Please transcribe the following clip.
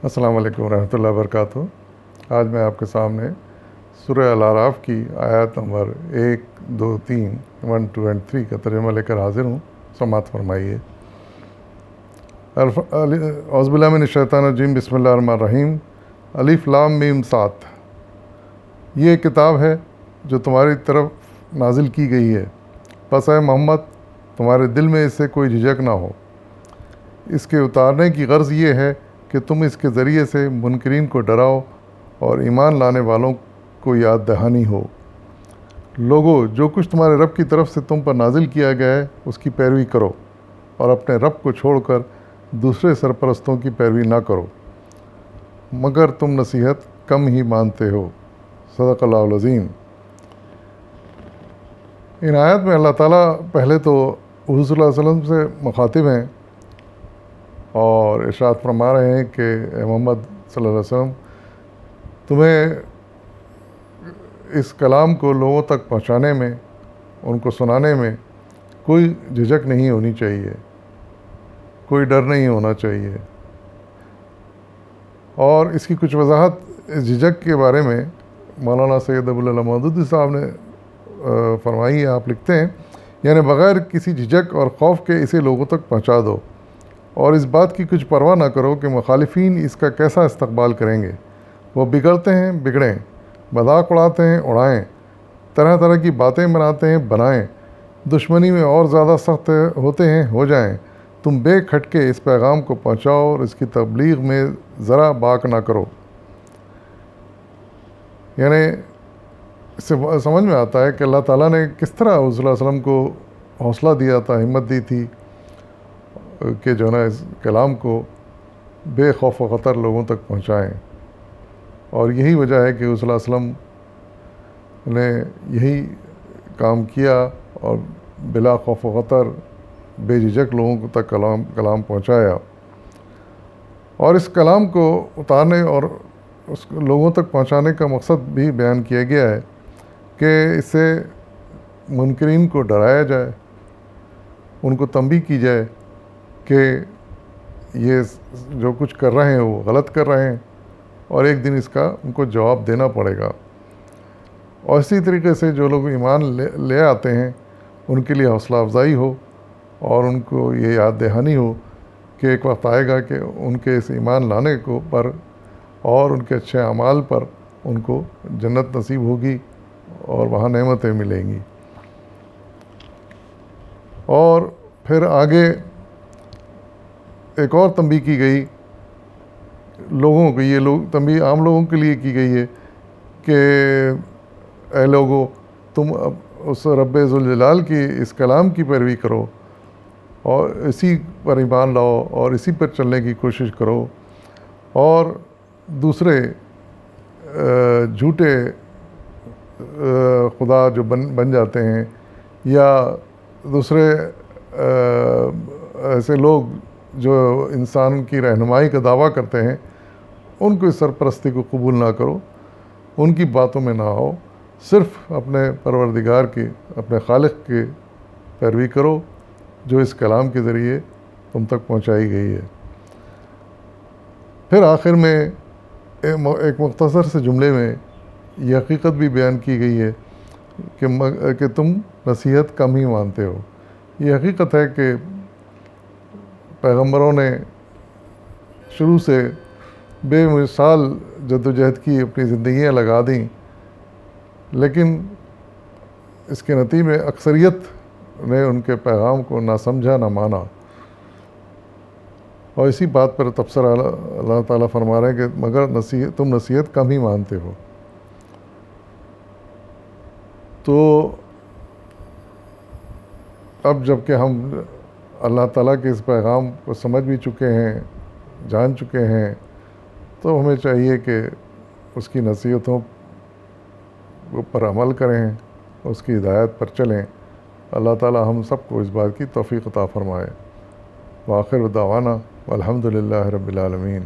السلام علیکم ورحمۃ اللہ وبرکاتہ۔ آج میں آپ کے سامنے سورہ الاعراف کی آیات نمبر 1، 2، 3، 1، 2 اور 3 کا ترجمہ لے کر حاضر ہوں۔ سماعت فرمائیے۔ اعوذ باللہ من الشیطان الرجیم، بسم اللہ الرحمن الرحیم۔ الف لام میم صاد، یہ کتاب ہے جو تمہاری طرف نازل کی گئی ہے، پس اے محمد تمہارے دل میں اس سے کوئی جھجک نہ ہو۔ اس کے اتارنے کی غرض یہ ہے کہ تم اس کے ذریعے سے منکرین کو ڈراؤ اور ایمان لانے والوں کو یاد دہانی ہو۔ لوگو، جو کچھ تمہارے رب کی طرف سے تم پر نازل کیا گیا ہے اس کی پیروی کرو اور اپنے رب کو چھوڑ کر دوسرے سرپرستوں کی پیروی نہ کرو، مگر تم نصیحت کم ہی مانتے ہو۔ صدق اللہ العظیم۔ ان آیات میں اللہ تعالیٰ پہلے تو حضور صلی اللہ علیہ وسلم سے مخاطب ہیں اور ارشاد فرما رہے ہیں کہ اے محمد صلی اللہ علیہ وسلم، تمہیں اس کلام کو لوگوں تک پہنچانے میں، ان کو سنانے میں کوئی جھجک نہیں ہونی چاہیے، کوئی ڈر نہیں ہونا چاہیے۔ اور اس کی کچھ وضاحت اس جھجک کے بارے میں مولانا سید ابوالعلا مودودی صاحب نے فرمائی ہے۔ آپ لکھتے ہیں، یعنی بغیر کسی جھجک اور خوف کے اسے لوگوں تک پہنچا دو اور اس بات کی کچھ پرواہ نہ کرو کہ مخالفین اس کا کیسا استقبال کریں گے۔ وہ بگڑتے ہیں بگڑیں، مذاق اڑاتے ہیں اڑائیں، طرح طرح کی باتیں بناتے ہیں بنائیں، دشمنی میں اور زیادہ سخت ہوتے ہیں ہو جائیں، تم بے کھٹکے اس پیغام کو پہنچاؤ اور اس کی تبلیغ میں ذرا باک نہ کرو۔ یعنی اس سے سمجھ میں آتا ہے کہ اللہ تعالیٰ نے کس طرح حضور صلی اللہ علیہ وسلم کو حوصلہ دیا تھا، ہمت دی تھی کہ جو ہے نا اس کلام کو بے خوف و خطر لوگوں تک پہنچائیں۔ اور یہی وجہ ہے کہ حضور صلی اللہ علیہ وسلم نے یہی کام کیا اور بلا خوف و خطر بے جھجک لوگوں تک کلام پہنچایا۔ اور اس کلام کو اتارنے اور اس لوگوں تک پہنچانے کا مقصد بھی بیان کیا گیا ہے کہ اس سے منکرین کو ڈرایا جائے، ان کو تنبیہ کی جائے کہ یہ جو کچھ کر رہے ہیں وہ غلط کر رہے ہیں اور ایک دن اس کا ان کو جواب دینا پڑے گا۔ اور اسی طریقے سے جو لوگ ایمان لے آتے ہیں ان کے لیے حوصلہ افزائی ہو اور ان کو یہ یاد دہانی ہو کہ ایک وقت آئے گا کہ ان کے اس ایمان لانے کو پر اور ان کے اچھے اعمال پر ان کو جنت نصیب ہوگی اور وہاں نعمتیں ملیں گی۔ اور پھر آگے ایک اور تنبیہ کی گئی لوگوں کو، یہ تنبیہ عام لوگوں کے لیے کی گئی ہے کہ اے لوگو، تم اس رب ذوالجلال کی اس کلام کی پیروی کرو اور اسی پر ایمان لاؤ اور اسی پر چلنے کی کوشش کرو، اور دوسرے جھوٹے خدا جو بن جاتے ہیں یا دوسرے ایسے لوگ جو انسان کی رہنمائی کا دعویٰ کرتے ہیں، ان کو اس سرپرستی کو قبول نہ کرو، ان کی باتوں میں نہ آؤ، صرف اپنے پروردگار کی، اپنے خالق کی پیروی کرو جو اس کلام کے ذریعے تم تک پہنچائی گئی ہے۔ پھر آخر میں ایک مختصر سے جملے میں یہ حقیقت بھی بیان کی گئی ہے کہ تم نصیحت کم ہی مانتے ہو۔ یہ حقیقت ہے کہ پیغمبروں نے شروع سے بے مثال جدوجہد کی، اپنی زندگیاں لگا دیں، لیکن اس کے نتیجے میں اکثریت نے ان کے پیغام کو نہ سمجھا نہ مانا۔ اور اسی بات پر تبصرہ اللہ تعالیٰ فرما رہے ہیں کہ مگر تم نصیحت کم ہی مانتے ہو۔ تو اب جب کہ ہم اللہ تعالیٰ کے اس پیغام کو سمجھ بھی چکے ہیں، جان چکے ہیں، تو ہمیں چاہیے کہ اس کی نصیحتوں پر عمل کریں، اس کی ہدایت پر چلیں۔ اللہ تعالیٰ ہم سب کو اس بات کی توفیق عطا فرمائے۔ وآخر دعوانا والحمد للہ رب العالمین۔